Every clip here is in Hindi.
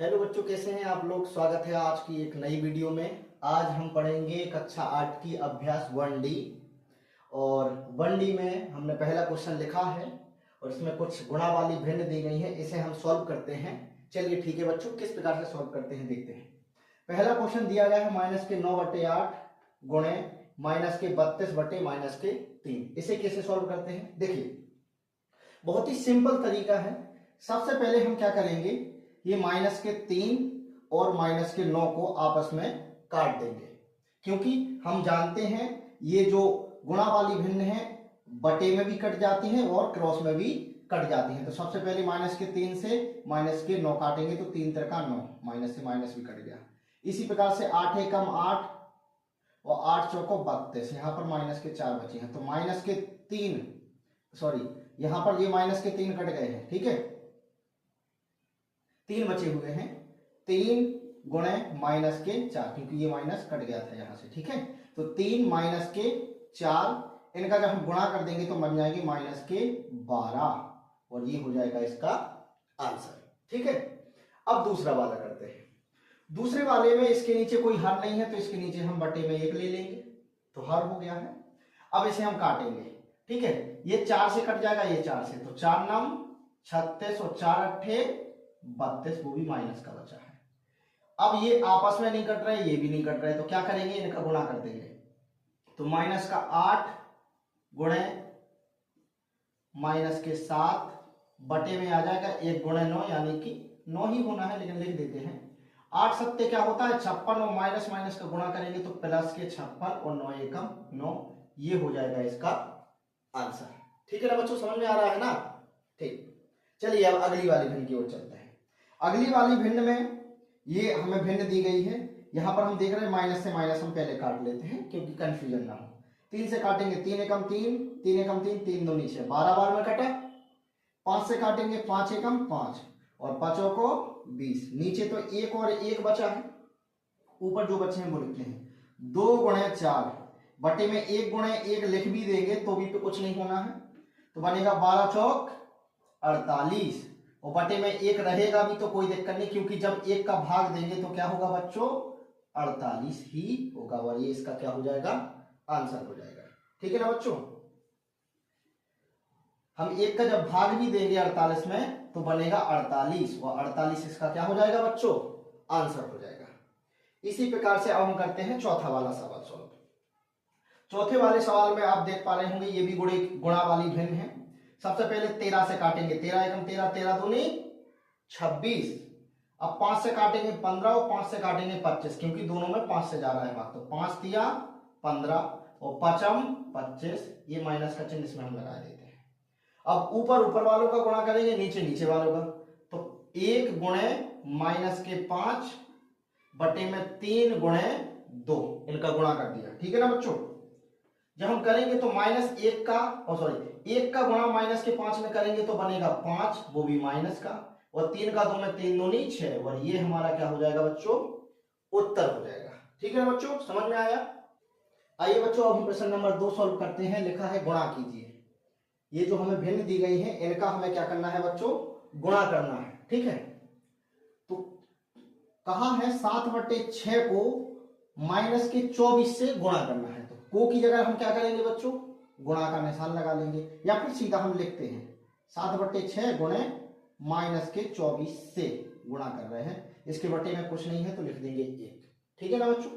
हेलो बच्चों, कैसे हैं आप लोग। स्वागत है आज की एक नई वीडियो में। आज हम पढ़ेंगे कक्षा 8 की अभ्यास 1D। और 1D में हमने पहला क्वेश्चन लिखा है और इसमें कुछ गुणा वाली भिन्न दी गई है, इसे हम सॉल्व करते हैं। चलिए ठीक है बच्चों, किस प्रकार से सॉल्व करते हैं देखते हैं। पहला क्वेश्चन दिया गया है -9/8 गुणे -32/-3। इसे कैसे सॉल्व करते हैं देखिए, बहुत ही सिंपल तरीका है। सबसे पहले हम क्या करेंगे, ये -3 और -9 को आपस में काट देंगे, क्योंकि हम जानते हैं ये जो गुणा वाली भिन्न है बटे में भी कट जाती हैं और क्रॉस में भी कट जाती हैं। तो सबसे पहले -3 से -9 काटेंगे तो 3 3 9, माइनस से माइनस भी कट गया। इसी प्रकार से 8 एकम 8 और 8 चौको 32, यहां पर -4 बचे हैं तो -3 सॉरी यहां पर ये -3 कट गए हैं, ठीक है। 3 बचे हुए हैं, 3 गुणे -4, क्योंकि ये माइनस कट गया था यहां से, ठीक है। तो 3 -4, इनका जब हम गुणा कर देंगे तो बन जाएंगे -12 और ये हो जाएगा इसका आंसर, ठीक है। अब दूसरा वाला करते हैं। दूसरे वाले में इसके नीचे कोई हर नहीं है तो इसके नीचे हम बटे में 1 ले लेंगे तो हर हो गया है। अब इसे हम काटेंगे, ठीक है। ये 4 से कट जाएगा, ये 4 से, तो 4 9 36 और 4 8 32, वो भी माइनस का बचा है। अब ये आपस में नहीं कट रहे, ये भी नहीं कट रहे, तो क्या करेंगे, इनका गुणा कर देंगे। तो -8 गुणे -7 बटे में आ जाएगा 1 गुणे 9, यानी कि 9 ही होना है, लेकिन लिख देते हैं। 8 सत्ते क्या होता है 56, और माइनस माइनस का गुणा करेंगे तो प्लस के 56 और 9 एकम 9, ये हो जाएगा इसका आंसर, ठीक है ना बच्चों, समझ में आ रहा है ना। ठीक, चलिए अब अगली वाली भिन्न की ओर चलते हैं। अगली वाली भिन्न में ये हमें भिन्न दी गई है, यहां पर हम देख रहे हैं माइनस से माइनस हम पहले काट लेते हैं क्योंकि कंफ्यूजन ना हो। 3 से काटेंगे 3 एकम 3, 3 एकम 3, 3 2 नीचे 12 बार में कटा। 5 से काटेंगे 5 एकम 5 और 5 को 20, नीचे तो 1 और 1 बचा है, ऊपर जो बचे हैं वो लिखते हैं। 2 गुणे 4 बटे में 1 गुणे 1 लिख भी देंगे तो भी तो कुछ नहीं होना है, तो बनेगा 12 चौक 48, और बटे में 1 रहेगा भी तो कोई दिक्कत नहीं, क्योंकि जब 1 का भाग देंगे तो क्या होगा बच्चों, 48 ही होगा, और ये इसका क्या हो जाएगा, आंसर हो जाएगा, ठीक है ना बच्चों। हम 1 का जब भाग भी देंगे 48 में तो बनेगा 48, और 48 इसका क्या हो जाएगा बच्चों, आंसर हो जाएगा। इसी प्रकार से अब हम करते हैं चौथा वाला सवाल सॉल्व। चौथे वाले सवाल में आप देख पा रहे होंगे ये भी गुणा वाली भिन्न है। सबसे पहले 13 से काटेंगे, 13 एकम 13, 13 दूनी 26। अब 5 से काटेंगे 15 और 5 से काटेंगे 25, क्योंकि दोनों में 5 से जा रहा है भाग, तो 5 दिया 15 और 5 25, ये माइनस का चिन्ह इसमें हम लगा देते हैं। अब ऊपर ऊपर वालों का गुणा करेंगे, नीचे नीचे वालों का, तो 1 गुणे -5 बटे में 3 गुणे 2, इनका गुणा कर दिया, ठीक है ना बच्चों। जब हम करेंगे तो -1 का सॉरी 1 का गुणा -5 में करेंगे तो बनेगा 5, वो भी माइनस का, और 3 का 2 में 3 दूनी 6, और ये हमारा क्या हो जाएगा बच्चों, उत्तर हो जाएगा, ठीक है ना बच्चों, समझ में आया। आइए बच्चों अब हम प्रश्न नंबर 2 सॉल्व करते हैं। लिखा है गुणा कीजिए। ये जो हमें भिन्न दी गई है इनका हमें क्या करना है बच्चों, गुणा करना है, ठीक है। तो कहा है 7/6 को -24 से गुणा करना है, तो को की जगह हम क्या करेंगे बच्चों, गुणा का निशान लगा लेंगे, या फिर सीधा हम लिखते हैं 7/6 गुणे -24 से गुणा कर रहे हैं, इसके बटे में कुछ नहीं है तो लिख देंगे 1, ठीक है ना बच्चों।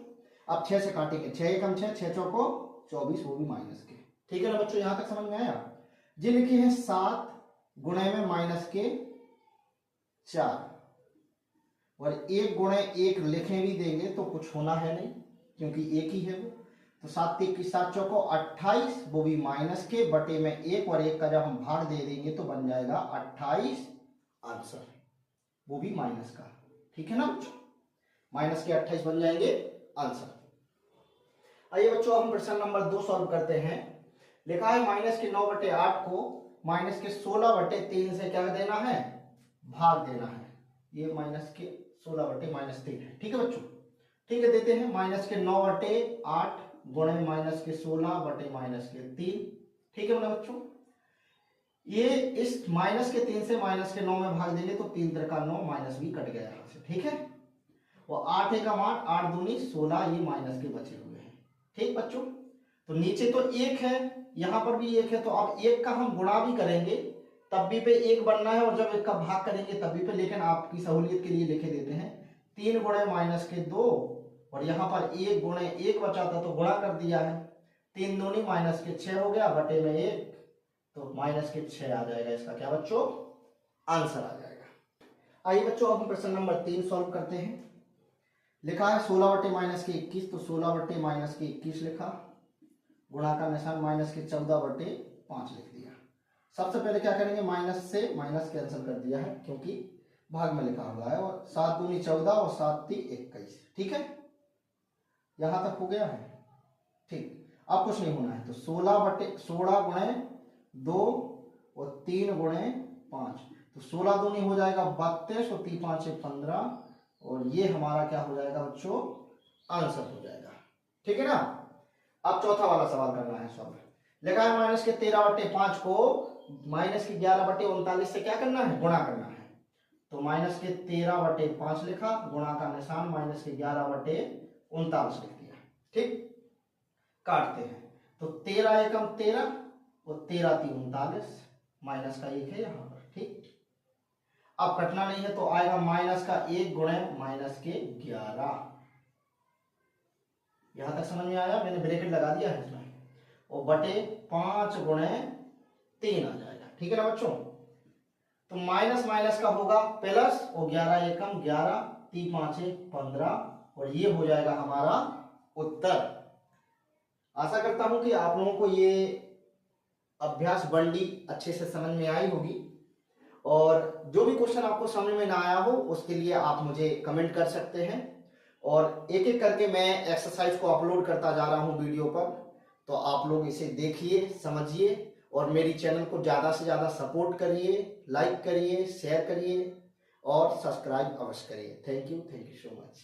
अब 6 से काटेंगे, 6 एकम 6, 6 चौको 24, वो भी माइनस के, ठीक है ना बच्चों, यहां तक समझ में आया। जी लिखी है 7 गुणे में -4 और 1 गुणे 1 लिखे भी देंगे तो कुछ होना है नहीं, क्योंकि 1 ही है वो, तो 7 की 7 चौको 28, वो भी माइनस के, बटे में 1 और 1 का जब हम भाग दे देंगे तो बन जाएगा 28 आंसर, वो भी माइनस का, ठीक है ना बच्चों, माइनस के 28 बन जाएंगे आंसर। आइए बच्चों हम प्रश्न नंबर 2 सॉल्व करते हैं। लिखा है -9/8 को -16/3 से क्या देना है, भाग देना है। ये -16/-3 है, ठीक है बच्चों, ठीक है, देते हैं -9/8 गुणे -16/-3, ठीक है मेरे बच्चों। ये इस माइनस के 3 से माइनस के 9 में भाग देंगे तो 3 3 का 9, माइनस भी कट गया यहाँ से, ठीक है। और 8 एकम 8, 8 दूनी 16, ये माइनस के बचे हुए हैं, ठीक बच्चों। तो नीचे तो 1 है, यहाँ पर भी 1 है, तो अब 1 का हम गुणा भी करेंगे तब भी पे 1 बनना है, और जब 1 का भाग करेंगे तब भी पे, लेकिन आपकी सहूलियत के लिए लिखे देते हैं 3 गुणे माइनस के 2, और यहाँ पर 1 गुणे 1 बचा था तो गुणा कर दिया है, 3 दूनी माइनस के 6 हो गया, बटे में 1, तो माइनस के 6 आ जाएगा। इसका क्या बच्चों आंसर आ जाएगा। आइए बच्चों अब हम प्रश्न नंबर 3 सॉल्व करते हैं। लिखा है 16 बटे माइनस के 21, तो 16 बटे माइनस के 21 लिखा, गुणा का निशान माइनस के 14 बटे 5 लिख दिया। सबसे पहले क्या करेंगे, माइनस से माइनस कैंसिल कर दिया है क्योंकि भाग में लिखा हुआ है, और 7 दूनी 14 और 7 ती 21, ठीक है, यहां तक हो गया है, ठीक। अब कुछ नहीं होना है, तो 16 गुणे 2 और 3 गुणे 5, तो 16 दूनी हो जाएगा 32 और 3 5 15, और ये हमारा क्या हो जाएगा बच्चों आंसर हो जाएगा, ठीक है ना। अब चौथा वाला सवाल करना है सब। लिखा है माइनस के 13 बटे 5 को माइनस के 11 बटे 39 से क्या करना है, गुणा करना है। तो माइनस के 13 बटे 5 लिखा, गुणा का निशान माइनस के 11 बटे 39 लिख दिया, ठीक। काटते हैं, तो 13 एकम 13 और 13 ती 39, माइनस का 1 है यहाँ पर, ठीक। अब कटना नहीं है तो आएगा माइनस का 1 गुणे माइनस के 11, यहां तक समझ में आया, मैंने ब्रैकेट लगा दिया है इसमें, और बटे 5 गुणे 3 आ जाएगा, ठीक है ना बच्चों। तो माइनस माइनस का होगा प्लस, और 11 एकम 11, 3 5 15, और ये हो जाएगा हमारा उत्तर। आशा करता हूं कि आप लोगों को ये अभ्यास बंडी अच्छे से समझ में आई होगी, और जो भी क्वेश्चन आपको समझ में ना आया हो उसके लिए आप मुझे कमेंट कर सकते हैं, और एक एक करके मैं एक्सरसाइज को अपलोड करता जा रहा हूं वीडियो पर, तो आप लोग इसे देखिए, समझिए, और मेरी चैनल को ज़्यादा से ज़्यादा सपोर्ट करिए, लाइक करिए, शेयर करिए और सब्सक्राइब अवश्य करिए। Thank you so much.